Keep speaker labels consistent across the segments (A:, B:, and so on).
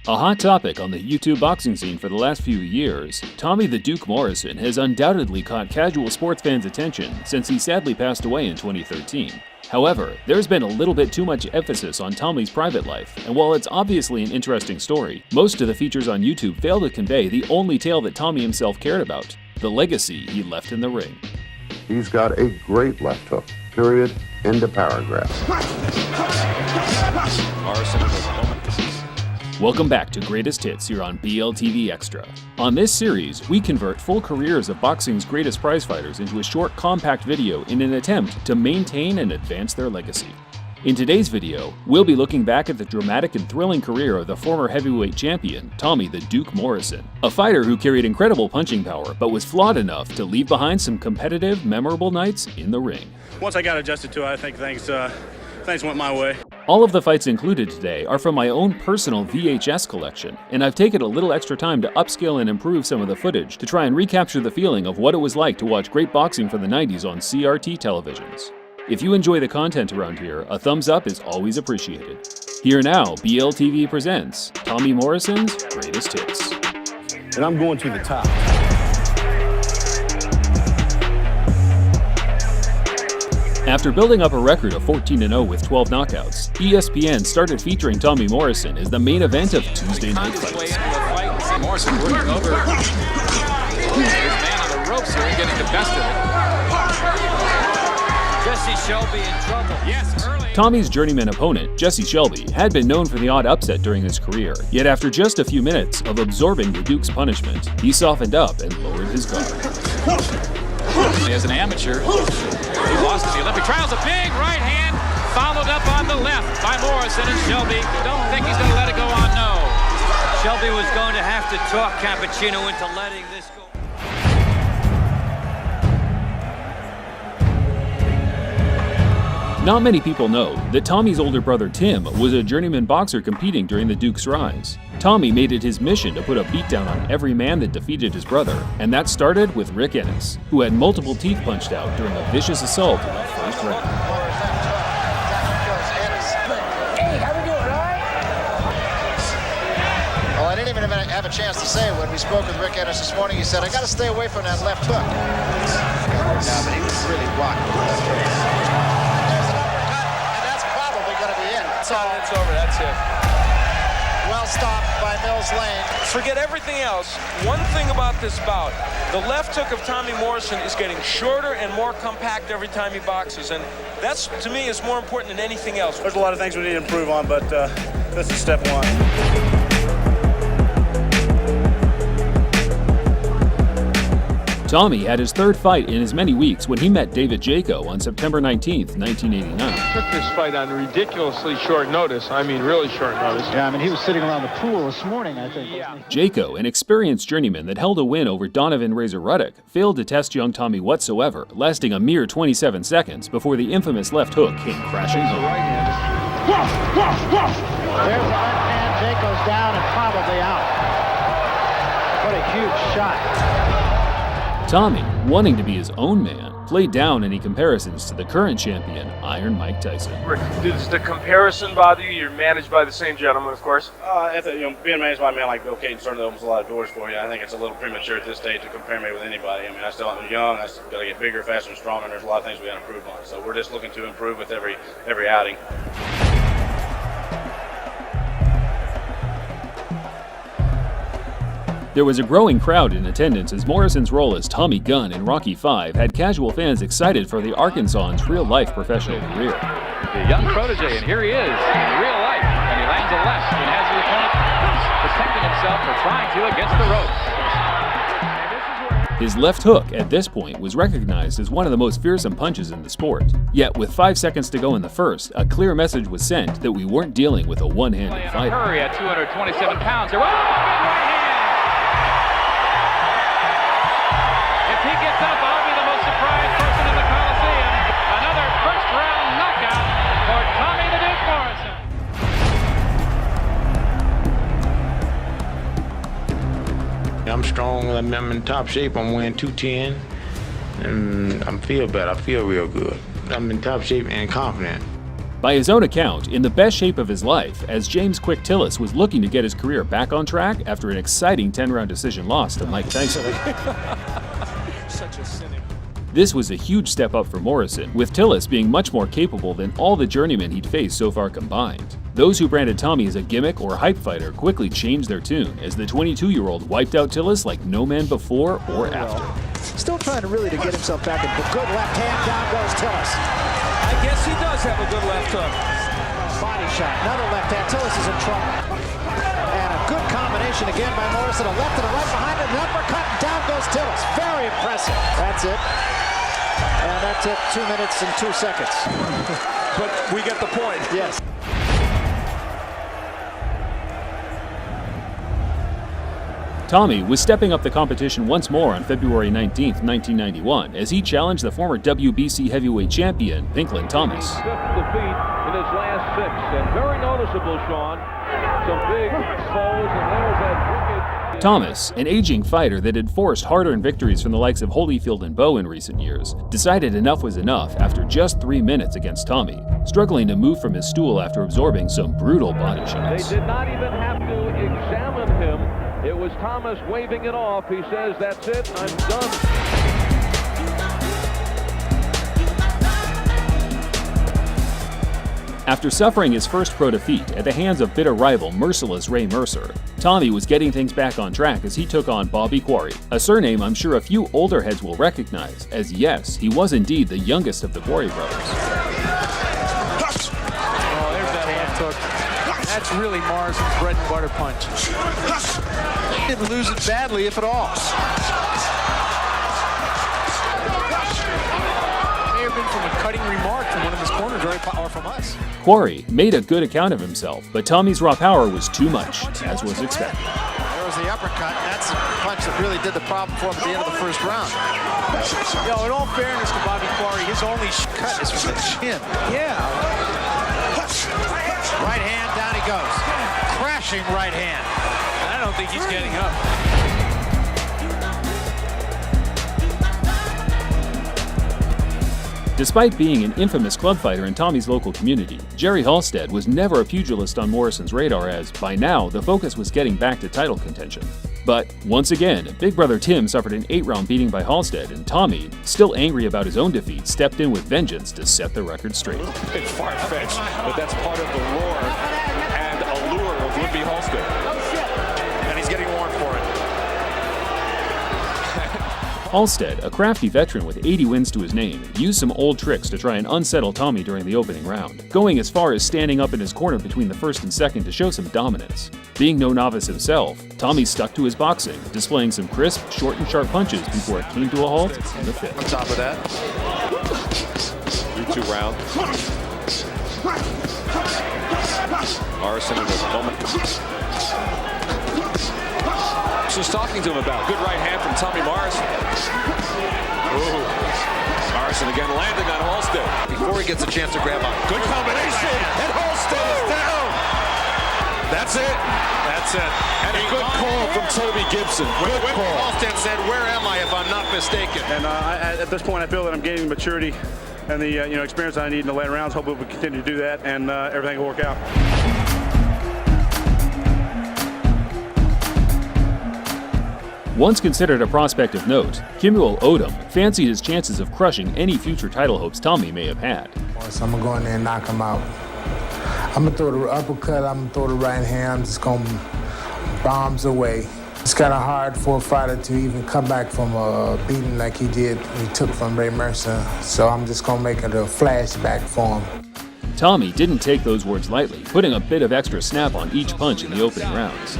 A: A hot topic on the YouTube boxing scene for the last few years, Tommy the Duke Morrison has undoubtedly caught casual sports fans' attention since he sadly passed away in 2013. However, there's been a little bit too much emphasis on Tommy's private life, and while it's obviously an interesting story, most of the features on YouTube fail to convey the only tale that Tommy himself cared about, the legacy he left in the ring.
B: He's got a great left hook, period, end of paragraph.
C: Morrison was a moment.
A: Welcome back to Greatest Hits here on BLTV Extra. On this series, we convert full careers of boxing's greatest prize-fighters into a short, compact video in an attempt to maintain and advance their legacy. In today's video, we'll be looking back at the dramatic and thrilling career of the former heavyweight champion, Tommy the Duke Morrison, a fighter who carried incredible punching power but was flawed enough to leave behind some competitive, memorable nights in the ring.
D: Once I got adjusted to it, I think things went my way.
A: All of the fights included today are from my own personal VHS collection, and I've taken a little extra time to upscale and improve some of the footage to try and recapture the feeling of what it was like to watch great boxing from the 90s on CRT televisions. If you enjoy the content around here, a thumbs up is always appreciated. Here now, BLTV presents Tommy Morrison's Greatest Hits.
D: And I'm going to the top.
A: After building up a record of 14-0 with 12 knockouts, ESPN started featuring Tommy Morrison as the main event of Tuesday night fights.
C: Morrison working over his man on the ropes here and getting the best of it. Jesse Shelby in trouble. Yes, early.
A: Tommy's journeyman opponent, Jesse Shelby, had been known for the odd upset during his career, yet after just a few minutes of absorbing the Duke's punishment, he softened up and lowered his guard.
C: As an amateur, he lost in the Olympic trials. A big right hand followed up on the left by Morrison, and Shelby don't think he's going to let it go on. No.
E: Shelby was going to have to talk Cappuccino into letting this go.
A: Not many people know that Tommy's older brother Tim was a journeyman boxer competing during the Duke's rise. Tommy made it his mission to put a beatdown on every man that defeated his brother, and that started with Rick Ennis, who had multiple teeth punched out during a vicious assault in the first round.
F: Hey, how we doing, all right? Well, I didn't even have a chance to say it when we spoke with Rick Ennis this morning. He said, I got to stay away from that left hook. No, but he was really blocking the left hook. There's an uppercut, and that's probably going to be it.
G: That's all. It's over. That's it.
F: Well stopped by Mills Lane.
G: Forget everything else. One thing about this bout, the left hook of Tommy Morrison is getting shorter and more compact every time he boxes, and that's, to me, is more important than anything else.
D: There's a lot of things we need to improve on, but this is step one.
A: Tommy had his third fight in as many weeks when he met David Jaco on September 19th, 1989.
H: Took this fight on ridiculously short notice. I mean, really short notice.
I: Yeah, I mean, he was sitting around the pool this morning, I think.
H: Yeah.
A: Jaco, an experienced journeyman that held a win over Donovan Razor Ruddock, failed to test young Tommy whatsoever, lasting a mere 27 seconds before the infamous left hook came crashing home.
I: There's the left hand. Jaco's down and probably out. What a huge shot.
A: Tommy, wanting to be his own man, played down any comparisons to the current champion, Iron Mike Tyson.
H: Does the comparison bother you? You're managed by the same gentleman, of course.
D: Being managed by a man like Bill Caton certainly opens a lot of doors for you. I think it's a little premature at this stage to compare me with anybody. I mean, I'm young. I still got to get bigger, faster, and stronger. And there's a lot of things we got to improve on. So we're just looking to improve with every outing.
A: There was a growing crowd in attendance as Morrison's role as Tommy Gunn in Rocky V had casual fans excited for the Arkansan's real-life professional career.
C: The young protege, and here he is in real life, and he lands a left and has the opponent protecting himself or trying to against the ropes.
A: His left hook at this point was recognized as one of the most fearsome punches in the sport. Yet with 5 seconds to go in the first, a clear message was sent that we weren't dealing with a one-handed fighter.
C: Hurry at 227 pounds. Here. If he gets up, I'll be the most surprised person in the Coliseum. Another first-round knockout for Tommy the Duke Morrison.
J: I'm strong. I'm in top shape. I'm weighing 210, and I feel better. I feel real good. I'm in top shape and confident.
A: By his own account, in the best shape of his life, as James Quick Tillis was looking to get his career back on track after an exciting 10-round decision loss to Mike Tyson.
G: Such a cynic.
A: This was a huge step up for Morrison, with Tillis being much more capable than all the journeymen he'd faced so far combined. Those who branded Tommy as a gimmick or hype fighter quickly changed their tune, as the 22-year-old wiped out Tillis like no man before or after.
I: Still trying to get himself back in. Good left hand, down goes Tillis.
G: I guess he does have a good left hook.
I: Body shot, another left hand. Tillis is in trouble. And a good combination again by Morrison. A left and a right behind it, an uppercut, and down goes Tillis. Very impressive. That's it. And that's it, 2 minutes and 2 seconds.
G: But we get the point.
I: Yes.
A: Tommy was stepping up the competition once more on February 19, 1991, as he challenged the former WBC heavyweight champion, Pinkland Thomas.
H: Fifth defeat in his last 6, and very noticeable, Sean. Some big falls, and there's that wicked...
A: Thomas, an aging fighter that had forced hard-earned victories from the likes of Holyfield and Bowe in recent years, decided enough was enough after just 3 minutes against Tommy, struggling to move from his stool after absorbing some brutal body shots.
H: They did not even have to examine him. It was Thomas waving it off. He says, "That's it, I'm done."
A: After suffering his first pro defeat at the hands of bitter rival Merciless Ray Mercer, Tommy was getting things back on track as he took on Bobby Quarry, a surname I'm sure a few older heads will recognize, as yes, he was indeed the youngest of the Quarry brothers.
E: Oh, there's that hand hook. That's really Morrison's bread and butter punch. He didn't lose it badly, if at all. May have been from a cutting remark from one of his corners, or from us.
A: Quarry made a good account of himself, but Tommy's raw power was too much, as was expected.
F: There was the uppercut. That's the punch that really did the problem for him at the end of the first round.
E: Yo, in all fairness to Bobby Quarry, his only cut is from the chin.
F: Yeah. Right hand, down he goes. Crashing right hand.
E: I don't think he's getting up.
A: Despite being an infamous club fighter in Tommy's local community, Jerry Halstead was never a pugilist on Morrison's radar as, by now, the focus was getting back to title contention. But, once again, Big Brother Tim suffered an 8-round beating by Halstead, and Tommy, still angry about his own defeat, stepped in with vengeance to set the record straight.
G: It's far-fetched, but that's part of the roar and allure of would-be Halstead.
F: And he's getting warned for it.
A: Halstead, a crafty veteran with 80 wins to his name, used some old tricks to try and unsettle Tommy during the opening round, going as far as standing up in his corner between the first and second to show some dominance. Being no novice himself, Tommy stuck to his boxing, displaying some crisp, short and sharp punches before it came to a halt in the fifth.
F: On top of that.
G: 3-2 round. Morrison in this moment. Just talking to him about good right hand from Tommy Morrison. Ooh. Morrison again landing on Halstead.
F: Before he gets a chance to grab on.
G: Good combination. And Halstead is down.
F: That's it. That's it.
G: And a good call from Toby Gibson. Good call.
F: Halstead said, "Where am I if I'm not mistaken?"
D: And at this point, I feel that I'm gaining the maturity and the experience I need in the later rounds. Hopefully, we continue to do that, and everything will work out.
A: Once considered a prospect of note, Kimuel Odom fancied his chances of crushing any future title hopes Tommy may have had.
J: So I'm gonna go in there and knock him out. I'm gonna throw the uppercut, I'm gonna throw the right hand, I'm just gonna bombs away. It's kind of hard for a fighter to even come back from a beating like he took from Ray Mercer. So I'm just gonna make it a flashback for him.
A: Tommy didn't take those words lightly, putting a bit of extra snap on each punch in the opening rounds.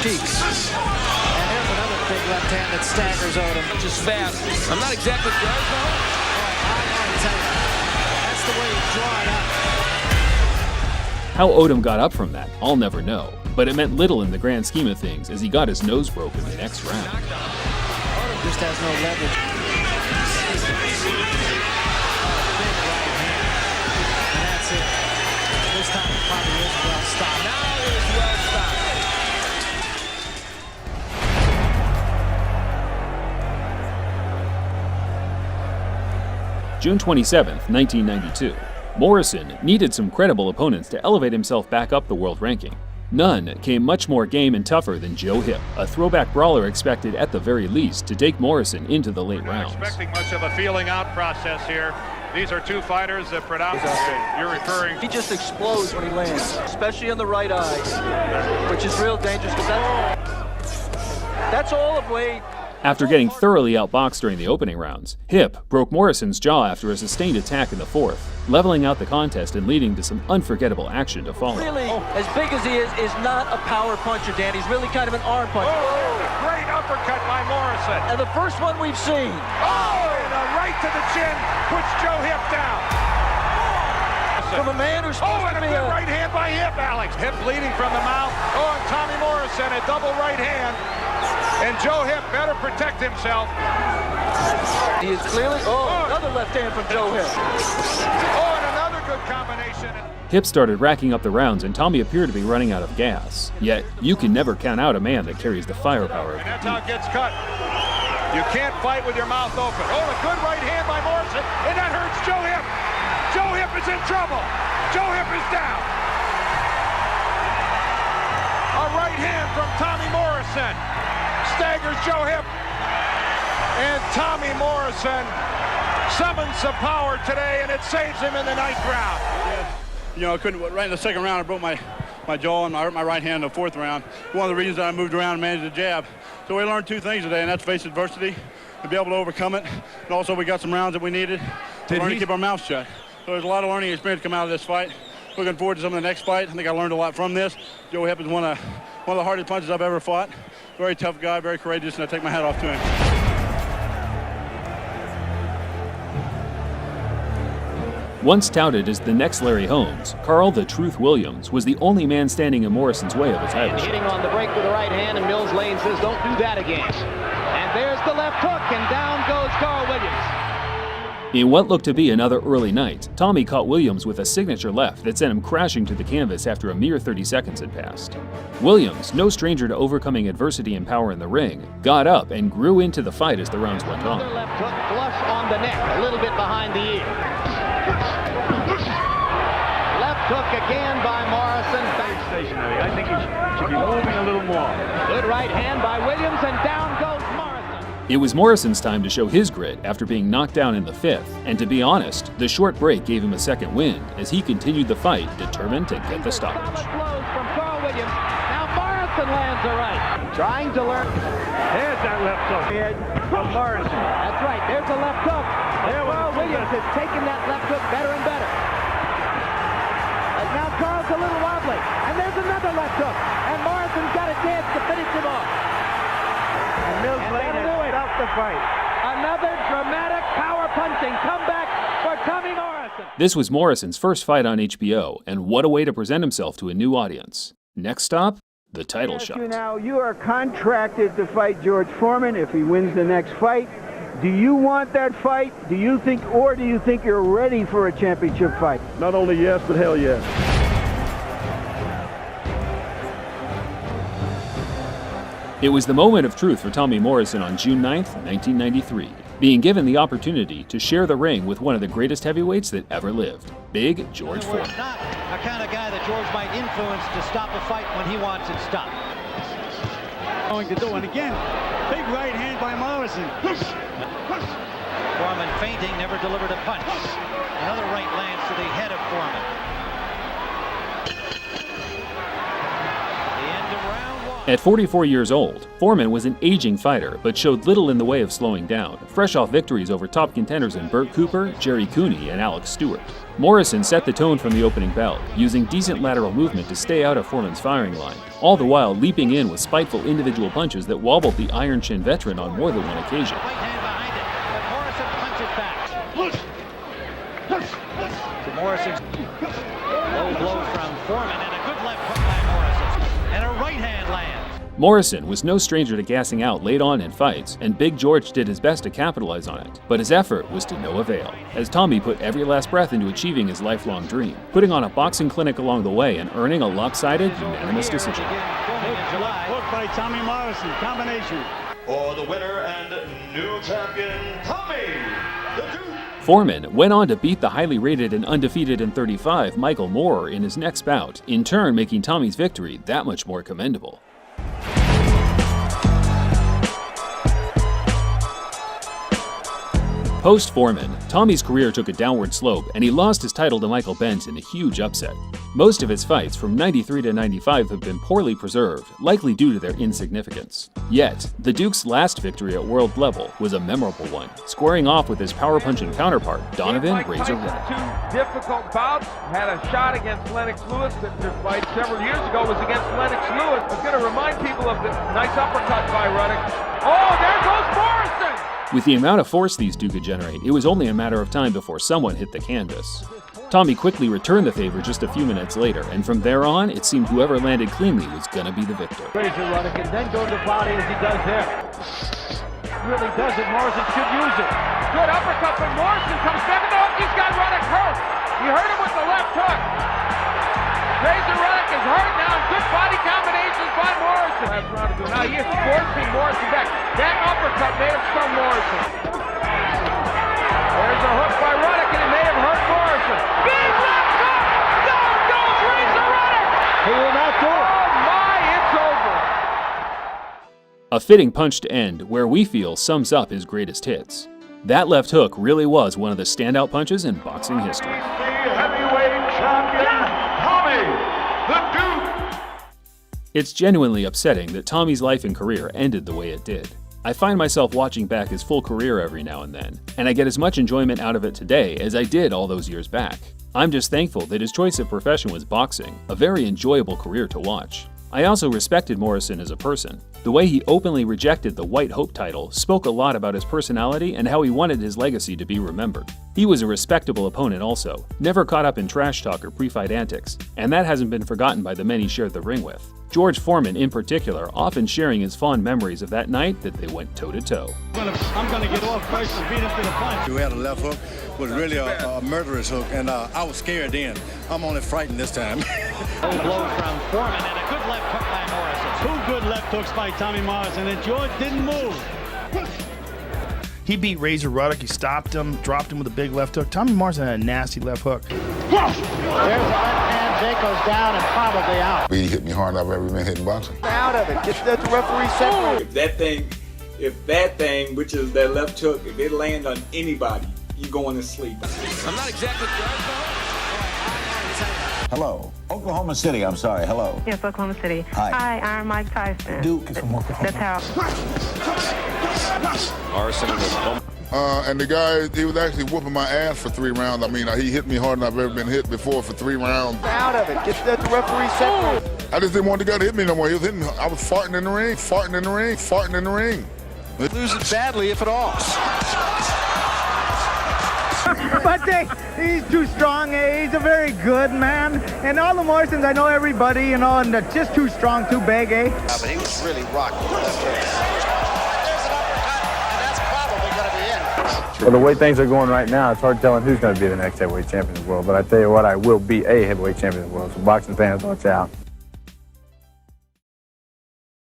F: Cheeks. And there's another big left hand that staggers Odom.
E: Just fast. I'm not exactly sure, though.
F: That's the way you draw it up.
A: How Odom got up from that, I'll never know, but it meant little in the grand scheme of things as he got his nose broken the next round.
F: Odom just has no leverage. And that's it. This time it probably is well stopped.
E: Now it is well stopped.
A: June 27, 1992. Morrison needed some credible opponents to elevate himself back up the world ranking. None came much more game and tougher than Joe Hip, a throwback brawler expected at the very least to take Morrison into the late rounds.
K: Expecting much of a feeling out process here. These are two fighters that you're referring.
E: He just explodes when he lands, especially on the right eye, which is real dangerous because that's all of Wade.
A: After getting thoroughly outboxed during the opening rounds, Hip broke Morrison's jaw after a sustained attack in the fourth, leveling out the contest and leading to some unforgettable action to follow.
E: Really, as big as he is not a power puncher, Dan. He's really kind of an arm puncher.
K: Oh, great uppercut by Morrison.
E: And the first one we've seen.
K: Oh, and a right to the chin puts Joe Hip down.
E: From a man who's supposed
K: and a good right hand by Hip, Alex. Hip bleeding from the mouth. Oh, and Tommy Morrison, a double right hand. And Joe Hip better protect himself.
E: He is clearly, another left hand from Joe Hip.
K: Oh, and another good combination.
A: Hip started racking up the rounds and Tommy appeared to be running out of gas. Yet, you can never count out a man that carries the firepower.
K: And that's how it gets cut. You can't fight with your mouth open. Oh, a good right hand by Morrison, and that hurts Joe Hip. Joe Hip is in trouble. Joe Hip is down. A right hand from Tommy Morrison staggers Joe Hip. And Tommy Morrison summons some power today, and it saves him in the ninth round.
L: You know, I couldn't, right in the second round, I broke my jaw and I hurt my right hand in the fourth round. One of the reasons that I moved around and managed the jab. So we learned two things today, and that's face adversity and be able to overcome it. And also we got some rounds that we needed to learn to keep our mouths shut. So there's a lot of learning experience come out of this fight. Looking forward to some of the next fight. I think I learned a lot from this. Joe Hip is one of the hardest punches I've ever fought. Very tough guy, very courageous, and I take my hat off to him.
A: Once touted as the next Larry Holmes, Carl the Truth Williams was the only man standing in Morrison's way of a title shot.
M: Hitting on the break with the right hand, and Mills Lane says, don't do that again. And there's the left hook, and down goes Carl Williams.
A: In what looked to be another early night, Tommy caught Williams with a signature left that sent him crashing to the canvas after a mere 30 seconds had passed. Williams, no stranger to overcoming adversity and power in the ring, got up and grew into the fight as the rounds went on.
M: Another left hook flush on the neck, a little bit behind the ear. Left hook again by Morrison.
H: Stationary. I think he should be moving a little more.
M: Good right hand by Williams, and down goes Morrison.
A: It was Morrison's time to show his grit after being knocked down in the fifth, and to be honest, the short break gave him a second wind as he continued the fight, determined to get the stoppage.
M: Blows from Carl Williams. Now Morrison lands a right. Trying to learn.
H: There's that left hook from Morrison.
M: That's right, there's a left hook. Carl Williams is taking that left hook better and better. And now Carl's a little wobbly, and there's another left hook, and Morrison's got a chance to finish him off.
H: And Mills Lane has stopped the fight.
M: Another dramatic power punching comeback for Tommy Morrison.
A: This was Morrison's first fight on HBO, and what a way to present himself to a new audience. Next stop, the title shot.
N: Now, you are contracted to fight George Foreman if he wins the next fight. Do you want that fight? Do you think you're ready for a championship fight?
H: Not only yes, but hell yes.
A: It was the moment of truth for Tommy Morrison on June 9th, 1993, being given the opportunity to share the ring with one of the greatest heavyweights that ever lived, Big George Foreman.
O: Not a kind of guy that George might influence to stop a fight when he wants it stopped.
P: Going to do, and again, big right hand by Morrison.
O: Foreman feinting, never delivered a punch. Another right lands to the head of Foreman. The end of round one.
A: At 44 years old, Foreman was an aging fighter, but showed little in the way of slowing down, fresh off victories over top contenders in Burt Cooper, Jerry Cooney, and Alex Stewart. Morrison set the tone from the opening bell, using decent lateral movement to stay out of Foreman's firing line, all the while leaping in with spiteful individual punches that wobbled the Iron Chin veteran on more than one occasion.
O: Right hand behind it, but Morrison punches back. To Morrison's low blow from Foreman, and a good left hook by Morrison, and a right hand lands.
A: Morrison was no stranger to gassing out late on in fights, and Big George did his best to capitalize on it, but his effort was to no avail, as Tommy put every last breath into achieving his lifelong dream, putting on a boxing clinic along the way and earning a lopsided, unanimous decision.
P: Hook by Tommy Morrison, combination.
Q: For the winner and new champion, Tommy the Duke.
A: Foreman went on to beat the highly rated and undefeated in 35 Michael Moorer in his next bout, in turn making Tommy's victory that much more commendable. Post-Foreman, Tommy's career took a downward slope and he lost his title to Michael Benz in a huge upset. Most of his fights from 93 to 95 have been poorly preserved, likely due to their insignificance. Yet, the Duke's last victory at world level was a memorable one, squaring off with his power-punching counterpart, Donovan Razor Reddick.
Q: Two difficult bouts, had a shot against Lennox Lewis. Their fight several years ago was against Lennox Lewis. I was going to remind people of the nice uppercut by Reddick. Oh, there goes Morrison!
A: With the amount of force these two could generate, it was only a matter of time before someone hit the canvas. Tommy quickly returned the favor just a few minutes later, and from there on, it seemed whoever landed cleanly was gonna be the victor.
M: Razor Reddick and then go to the body as he does there. Really does it. Morrison should use it.
Q: Good uppercut from Morrison. Comes back. No, he's got Reddick hurt. You hurt him with the left hook. Razor Reddick is hurt now. Good body combinations by Morrison. Last round to go. Now he is forcing Morrison back. That uppercut may have stung Morrison. There's a hook by Reddick, and it may have hurt Morrison. Big left hook! Down goes Razor Reddick!
M: He will not do it.
Q: Oh my, it's over.
A: A fitting punch to end, where we feel sums up his greatest hits. That left hook really was one of the standout punches in boxing history.
K: Heavyweight champion, Tommy, the Duke.
A: It's genuinely upsetting that Tommy's life and career ended the way it did. I find myself watching back his full career every now and then, and I get as much enjoyment out of it today as I did all those years back. I'm just thankful that his choice of profession was boxing, a very enjoyable career to watch. I also respected Morrison as a person. The way he openly rejected the White Hope title spoke a lot about his personality and how he wanted his legacy to be remembered. He was a respectable opponent also, never caught up in trash talk or pre-fight antics, and that hasn't been forgotten by the men he shared the ring with. George Foreman, in particular, often sharing his fond memories of that night that they went toe-to-toe.
P: I'm going to get off first and beat him to the punch.
R: We had a left hook, was really a murderous hook, and I was scared then. I'm only frightened this time.
O: Low blow from Foreman and a good left hook by Morrison.
P: Two good left hooks by Tommy Morrison, and George didn't move.
S: He beat Razor Reddick, he stopped him, dropped him with a big left hook. Tommy Morrison had a nasty left hook.
I: There's a left hand, Jake goes down and probably out.
B: He hit me hard I've ever been hitting boxing.
I: Out of it, get the referee separate.
T: If that thing, which is that left hook, if it land on anybody, you going to sleep.
G: I'm not exactly
U: Hello. Oklahoma City, I'm sorry. Hello.
V: Yes, Oklahoma City.
U: Hi.
V: I'm Mike Tyson.
U: Duke is from Oklahoma.
V: That's how.
C: Morrison was
B: And the guy, he was actually whooping my ass for 3 rounds. I mean, he hit me harder than I've ever been hit before for 3 rounds.
I: Out of it, get the referee separate.
B: I just didn't want the guy to hit me no more. He was hitting, I was farting in the ring, farting in the ring, farting in the ring.
E: Loses badly, if at all.
W: But he's too strong. He's a very good man. And all the Morrisons, I know everybody, you know, and they're just too strong, too big, eh?
F: But he was really rocking with left hook. There's an uppercut, and that's probably going to be it.
X: Well, the way things are going right now, it's hard telling who's going to be the next heavyweight champion of the world. But I tell you what, I will be a heavyweight champion of the world. So boxing fans, watch out.